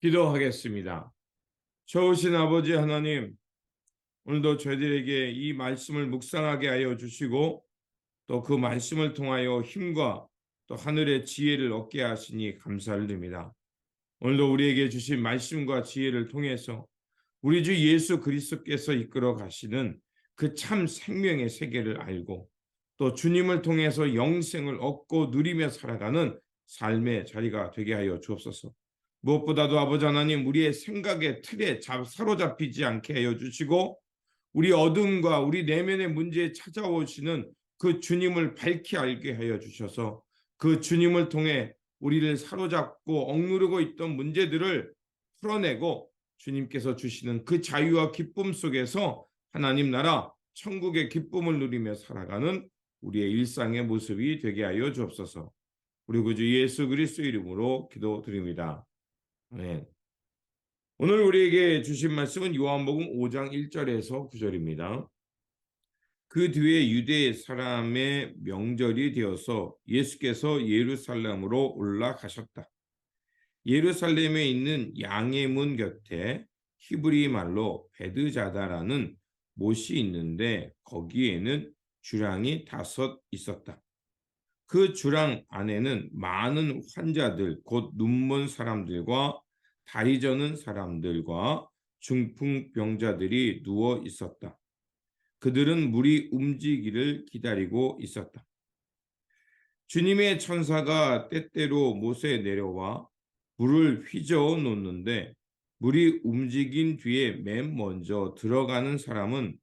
기도하겠습니다. 좋으신 아버지 하나님, 오늘도 저희들에게 이 말씀을 묵상하게 하여 주시고 또 그 말씀을 통하여 힘과 또 하늘의 지혜를 얻게 하시니 감사를 드립니다. 오늘도 우리에게 주신 말씀과 지혜를 통해서 우리 주 예수 그리스도께서 이끌어 가시는 그 참 생명의 세계를 알고 또 주님을 통해서 영생을 얻고 누리며 살아가는 삶의 자리가 되게 하여 주옵소서. 무엇보다도 아버지 하나님, 우리의 생각의 틀에 사로잡히지 않게 하여 주시고 우리 어둠과 우리 내면의 문제에 찾아오시는 그 주님을 밝히 알게 하여 주셔서 그 주님을 통해 우리를 사로잡고 억누르고 있던 문제들을 풀어내고 주님께서 주시는 그 자유와 기쁨 속에서 하나님 나라 천국의 기쁨을 누리며 살아가는 우리의 일상의 모습이 되게 하여 주옵소서. 우리 구주 예수 그리스도 이름으로 기도드립니다. 아멘. 오늘 우리에게 주신 말씀은 요한복음 5장 1절에서 9절입니다. 그 뒤에 유대 사람의 명절이 되어서 예수께서 예루살렘으로 올라가셨다. 예루살렘에 있는 양의 문 곁에 히브리 말로 베드자다라는 못이 있는데 거기에는 주랑이 5 있었다. 그 주랑 안에는 많은 환자들, 곧 눈먼 사람들과 다리 저는 사람들과 중풍병자들이 누워 있었다. 그들은 물이 움직이기를 기다리고 있었다. 주님의 천사가 때때로 못에 내려와 물을 휘저어 놓는데 물이 움직인 뒤에 맨 먼저 들어가는 사람은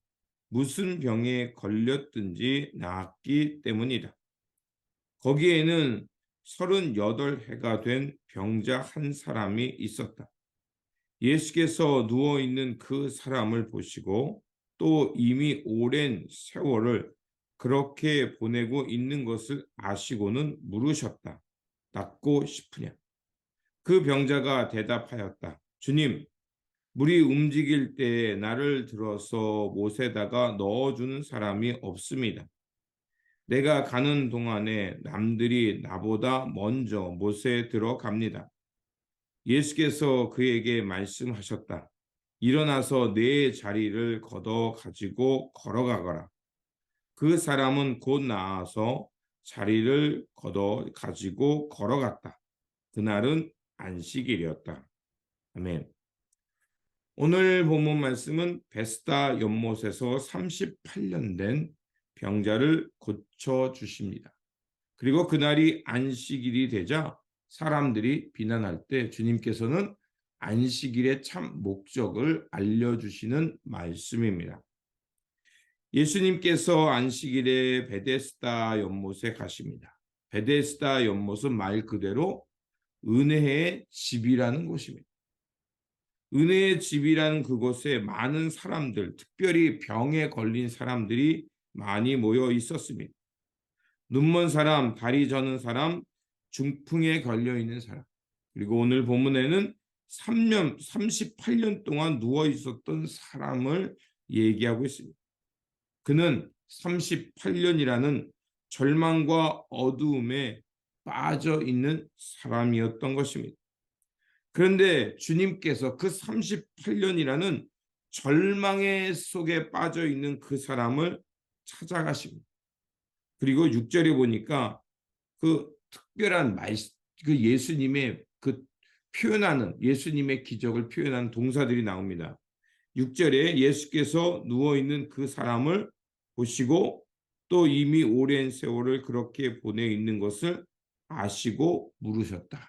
무슨 병에 걸렸든지 낫기 때문이다. 거기에는 38해가 된 병자 한 사람이 있었다. 예수께서 누워있는 그 사람을 보시고 또 이미 오랜 세월을 그렇게 보내고 있는 것을 아시고는 물으셨다. 낫고 싶으냐? 그 병자가 대답하였다. 주님, 물이 움직일 때 나를 들어서 못에다가 넣어주는 사람이 없습니다. 내가 가는 동안에 남들이 나보다 먼저 못에 들어갑니다. 예수께서 그에게 말씀하셨다. 일어나서 내 자리를 걷어 가지고 걸어가거라. 그 사람은 곧 나아서 자리를 걷어 가지고 걸어갔다. 그날은 안식일이었다. 아멘. 오늘 본문 말씀은 베스다 연못에서 38년 된 병자를 고쳐주십니다. 그리고 그날이 안식일이 되자 사람들이 비난할 때 주님께서는 안식일의 참 목적을 알려주시는 말씀입니다. 예수님께서 안식일에 베데스다 연못에 가십니다. 베데스다 연못은 말 그대로 은혜의 집이라는 곳입니다. 은혜의 집이라는 그곳에 많은 사람들, 특별히 병에 걸린 사람들이 많이 모여 있었습니다. 눈먼 사람, 다리 저는 사람, 중풍에 걸려 있는 사람, 그리고 오늘 본문에는 38년 동안 누워 있었던 사람을 얘기하고 있습니다. 그는 38년이라는 절망과 어두움에 빠져 있는 사람이었던 것입니다. 그런데 주님께서 그 38년이라는 절망의 속에 빠져 있는 그 사람을 찾아가십니다. 그리고 6절에 보니까 그 특별한 그 예수님의 그 표현하는 예수님의 기적을 표현하는 동사들이 나옵니다. 6절에 예수께서 누워있는 그 사람을 보시고 또 이미 오랜 세월을 그렇게 보내 있는 것을 아시고 물으셨다.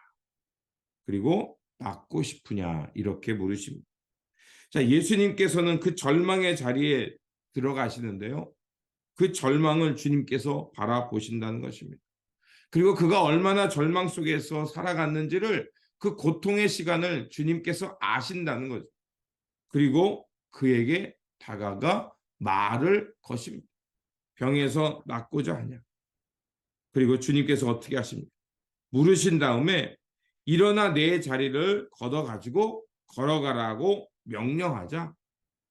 그리고 낫고 싶으냐 이렇게 물으십니다. 자, 예수님께서는 그 절망의 자리에 들어가시는데요. 그 절망을 주님께서 바라보신다는 것입니다. 그리고 그가 얼마나 절망 속에서 살아갔는지를 그 고통의 시간을 주님께서 아신다는 거죠. 그리고 그에게 다가가 말을 거십니다. 병에서 낫고자 하냐. 그리고 주님께서 어떻게 하십니까? 물으신 다음에 일어나 내 자리를 걷어가지고 걸어가라고 명령하자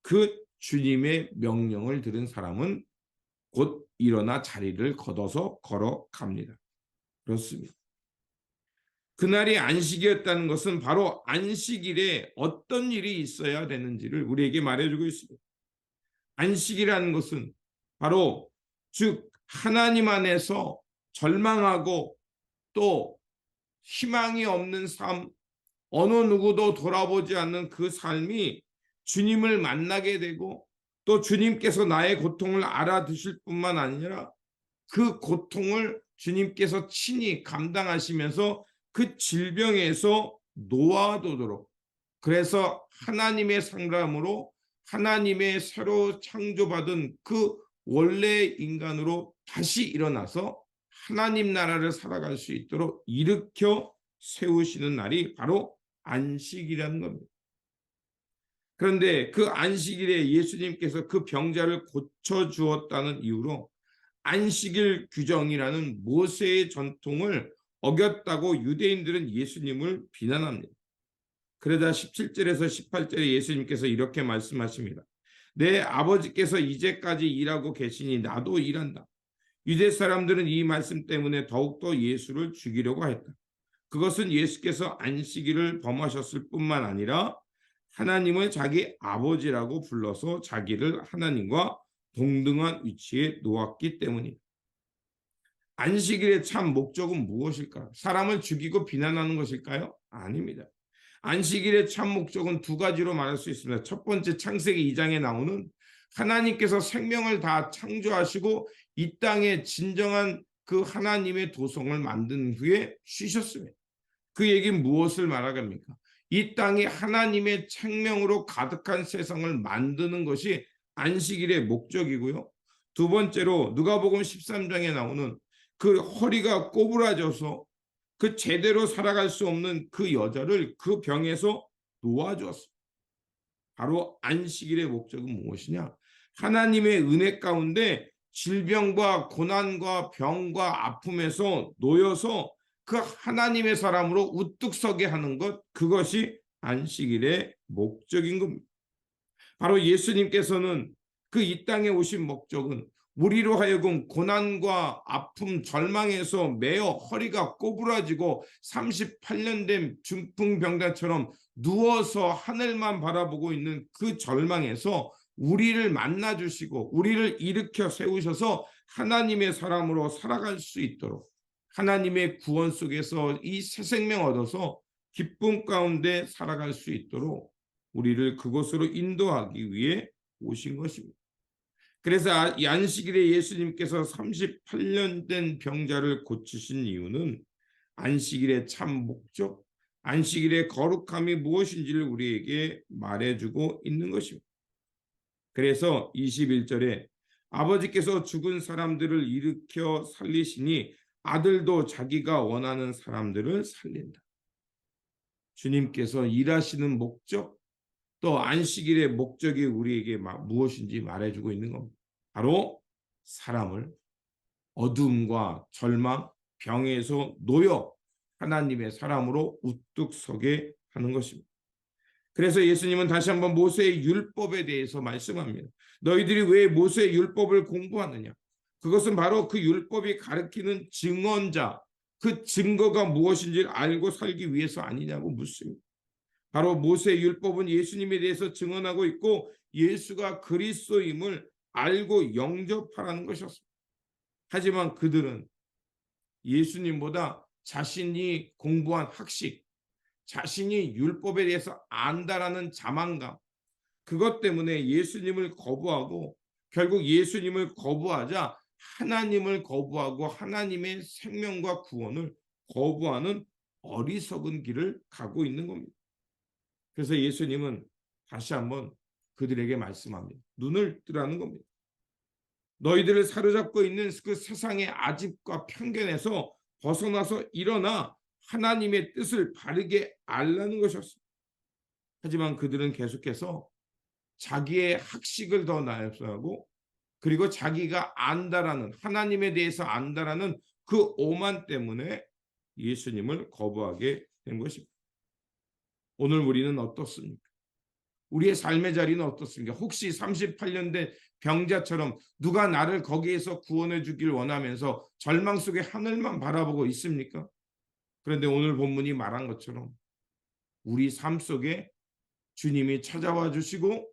그 주님의 명령을 들은 사람은 곧 일어나 자리를 걷어서 걸어갑니다. 그렇습니다. 그날이 안식이었다는 것은 바로 안식일에 어떤 일이 있어야 되는지를 우리에게 말해주고 있습니다. 안식이라는 것은 바로 즉 하나님 안에서 절망하고 또 희망이 없는 삶, 어느 누구도 돌아보지 않는 그 삶이 주님을 만나게 되고 또 주님께서 나의 고통을 알아두실 뿐만 아니라 그 고통을 주님께서 친히 감당하시면서 그 질병에서 놓아두도록, 그래서 하나님의 상담으로 하나님의 새로 창조받은 그 원래 인간으로 다시 일어나서 하나님 나라를 살아갈 수 있도록 일으켜 세우시는 날이 바로 안식이라는 겁니다. 그런데 그 안식일에 예수님께서 그 병자를 고쳐주었다는 이유로 안식일 규정이라는 모세의 전통을 어겼다고 유대인들은 예수님을 비난합니다. 그러자 17절에서 18절에 예수님께서 이렇게 말씀하십니다. 내 아버지께서 이제까지 일하고 계시니 나도 일한다. 유대 사람들은 이 말씀 때문에 더욱더 예수를 죽이려고 했다. 그것은 예수께서 안식일을 범하셨을 뿐만 아니라 하나님을 자기 아버지라고 불러서 자기를 하나님과 동등한 위치에 놓았기 때문이다. 안식일의 참 목적은 무엇일까요? 사람을 죽이고 비난하는 것일까요? 아닙니다. 안식일의 참 목적은 두 가지로 말할 수 있습니다. 첫 번째, 창세기 2장에 나오는 하나님께서 생명을 다 창조하시고 이 땅에 진정한 그 하나님의 도성을 만든 후에 쉬셨습니다. 그 얘기는 무엇을 말하겠습니까? 이 땅이 하나님의 생명으로 가득한 세상을 만드는 것이 안식일의 목적이고요. 두 번째로 누가복음 13장에 나오는 그 허리가 꼬부라져서 그 제대로 살아갈 수 없는 그 여자를 그 병에서 놓아주었습니다. 바로 안식일의 목적은 무엇이냐? 하나님의 은혜 가운데 질병과 고난과 병과 아픔에서 놓여서 그 하나님의 사람으로 우뚝 서게 하는 것, 그것이 안식일의 목적인 겁니다. 바로 예수님께서는 그 이 땅에 오신 목적은 우리로 하여금 고난과 아픔, 절망에서 매어 허리가 꼬부라지고 38년 된 중풍병자처럼 누워서 하늘만 바라보고 있는 그 절망에서 우리를 만나주시고 우리를 일으켜 세우셔서 하나님의 사람으로 살아갈 수 있도록, 하나님의 구원 속에서 이 새 생명 얻어서 기쁨 가운데 살아갈 수 있도록 우리를 그곳으로 인도하기 위해 오신 것입니다. 그래서 이 안식일에 예수님께서 38년 된 병자를 고치신 이유는 안식일의 참 목적, 안식일의 거룩함이 무엇인지를 우리에게 말해주고 있는 것입니다. 그래서 21절에 아버지께서 죽은 사람들을 일으켜 살리시니 아들도 자기가 원하는 사람들을 살린다. 주님께서 일하시는 목적, 또 안식일의 목적이 우리에게 무엇인지 말해주고 있는 겁니다. 바로 사람을 어둠과 절망, 병에서 놓여 하나님의 사람으로 우뚝 서게 하는 것입니다. 그래서 예수님은 다시 한번 모세의 율법에 대해서 말씀합니다. 너희들이 왜 모세의 율법을 공부하느냐? 그것은 바로 그 율법이 가리키는 증언자, 그 증거가 무엇인지를 알고 살기 위해서 아니냐고 묻습니다. 바로 모세의 율법은 예수님에 대해서 증언하고 있고 예수가 그리스도임을 알고 영접하라는 것이었습니다. 하지만 그들은 예수님보다 자신이 공부한 학식, 자신이 율법에 대해서 안다라는 자만감, 그것 때문에 예수님을 거부하고 결국 예수님을 거부하자 하나님을 거부하고 하나님의 생명과 구원을 거부하는 어리석은 길을 가고 있는 겁니다. 그래서 예수님은 다시 한번 그들에게 말씀합니다. 눈을 뜨라는 겁니다. 너희들을 사로잡고 있는 그 세상의 아집과 편견에서 벗어나서 일어나 하나님의 뜻을 바르게 알라는 것이었습니다. 하지만 그들은 계속해서 자기의 학식을 더 나열하고 그리고 자기가 안다라는, 하나님에 대해서 안다라는 그 오만 때문에 예수님을 거부하게 된 것입니다. 오늘 우리는 어떻습니까? 우리의 삶의 자리는 어떻습니까? 혹시 38년 된 병자처럼 누가 나를 거기에서 구원해 주길 원하면서 절망 속에 하늘만 바라보고 있습니까? 그런데 오늘 본문이 말한 것처럼 우리 삶 속에 주님이 찾아와 주시고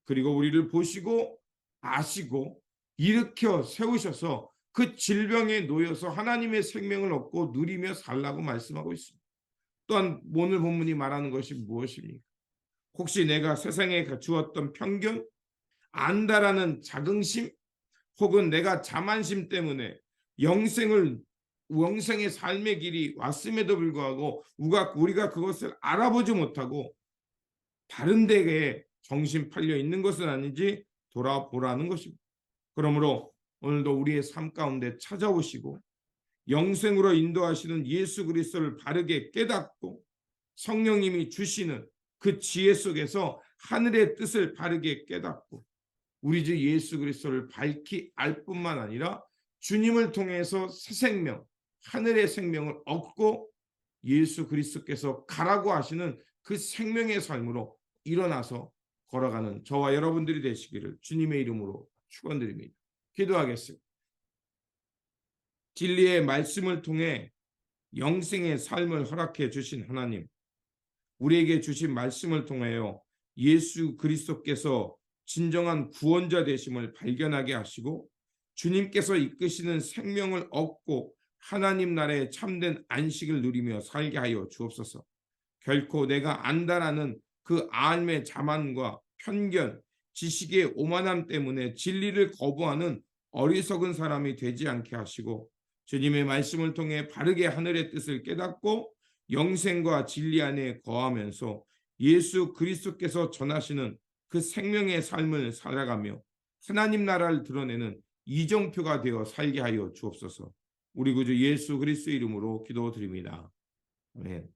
그리고 우리를 보시고 아시고 일으켜 세우셔서 그 질병에 놓여서 하나님의 생명을 얻고 누리며 살라고 말씀하고 있습니다. 또한 오늘 본문이 말하는 것이 무엇입니까? 혹시 내가 세상에 주었던 편견, 안다라는 자긍심, 혹은 내가 자만심 때문에 영생의 삶의 길이 왔음에도 불구하고 우리가 그것을 알아보지 못하고 다른 데에 정신 팔려 있는 것은 아닌지 돌아보라는 것입니다. 그러므로 오늘도 우리의 삶 가운데 찾아오시고 영생으로 인도하시는 예수 그리스도를 바르게 깨닫고 성령님이 주시는 그 지혜 속에서 하늘의 뜻을 바르게 깨닫고 우리 주 예수 그리스도를 밝히 알 뿐만 아니라 주님을 통해서 새 생명, 하늘의 생명을 얻고 예수 그리스도께서 가라고 하시는 그 생명의 삶으로 일어나서 걸어가는 저와 여러분들이 되시기를 주님의 이름으로 축원드립니다. 기도하겠습니다. 진리의 말씀을 통해 영생의 삶을 허락해 주신 하나님, 우리에게 주신 말씀을 통하여 예수 그리스도께서 진정한 구원자 되심을 발견하게 하시고 주님께서 이끄시는 생명을 얻고 하나님 나라의 참된 안식을 누리며 살게 하여 주옵소서. 결코 내가 안다라는 그 알의 자만과 편견, 지식의 오만함 때문에 진리를 거부하는 어리석은 사람이 되지 않게 하시고 주님의 말씀을 통해 바르게 하늘의 뜻을 깨닫고 영생과 진리 안에 거하면서 예수 그리스도께서 전하시는 그 생명의 삶을 살아가며 하나님 나라를 드러내는 이정표가 되어 살게 하여 주옵소서. 우리 구주 예수 그리스도 이름으로 기도드립니다. 아멘.